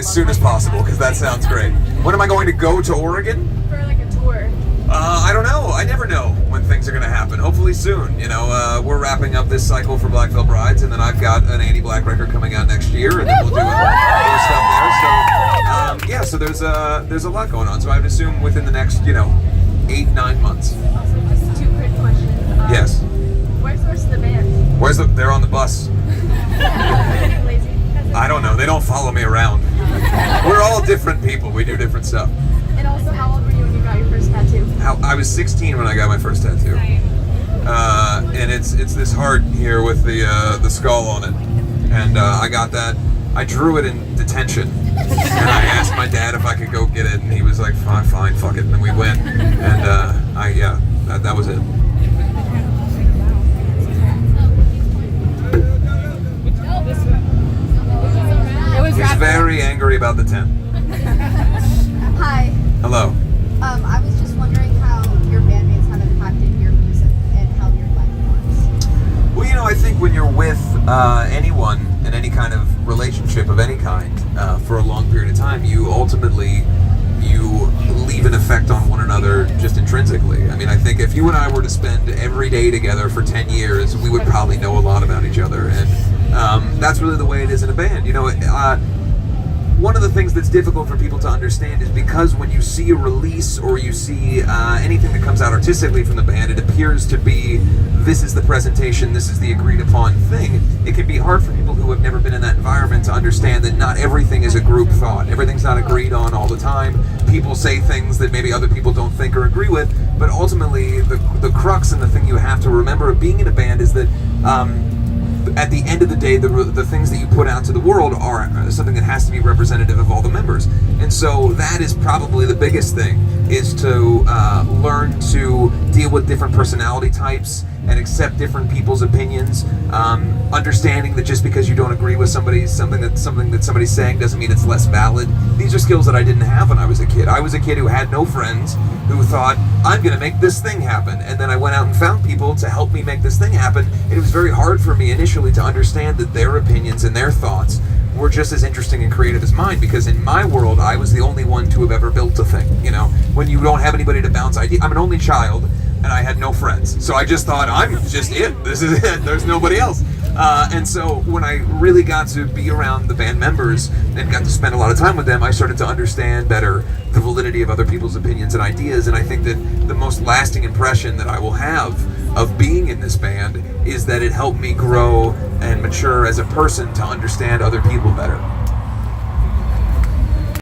as soon as possible, because that sounds great. When am I going to go to Oregon? For like a tour. I don't know. I never know when things are going to happen. Hopefully soon. You know, we're wrapping up this cycle for Black Veil Brides, and then I've got an anti-black record coming out next year, and then we'll do other stuff there. So, yeah, so there's a lot going on. So I would assume within the next, 8-9 months. Also, just 2 quick questions. Yes. Where's the rest of the band? They're on the bus. Getting lazy. I don't know. They don't follow me around. We're all different people. We do different stuff. And also, how old were you when you got your first tattoo? I was 16 when I got my first tattoo. And it's this heart here with the skull on it. And I got that. I drew it in detention. And I asked my dad if I could go get it, and he was like, fine, fuck it. And then we went. And that was it. He's very angry about the 10. Hi. Hello. I was just wondering how your bandmates have impacted your music and how your life was. Well, I think when you're with anyone in any kind of relationship of any kind for a long period of time, you leave an effect on one another just intrinsically. I mean, I think if you and I were to spend every day together for 10 years, we would probably know a lot about each other. And that's really the way it is in a band. One of the things that's difficult for people to understand is because when you see a release or you see anything that comes out artistically from the band, it appears to be, this is the presentation, this is the agreed upon thing. It can be hard for people who have never been in that environment to understand that not everything is a group thought. Everything's not agreed on all the time. People say things that maybe other people don't think or agree with, but ultimately the crux and the thing you have to remember of being in a band is that at the end of the day, the things that you put out to the world are something that has to be representative of all the members. And so that is probably the biggest thing, is to learn to deal with different personality types and accept different people's opinions. Understanding that just because you don't agree with something that somebody's saying doesn't mean it's less valid. These are skills that I didn't have when I was a kid. I was a kid who had no friends, who thought, I'm going to make this thing happen. And then I went out and found people to help me make this thing happen. And it was very hard for me initially to understand that their opinions and their thoughts were just as interesting and creative as mine, because in my world, I was the only one to have ever built a thing. When you don't have anybody to bounce ideas. I'm an only child, and I had no friends. So I just thought, I'm just it. This is it. There's nobody else. And so when I really got to be around the band members and got to spend a lot of time with them, I started to understand better the validity of other people's opinions and ideas. And I think that the most lasting impression that I will have of being in this band is that it helped me grow and mature as a person to understand other people better.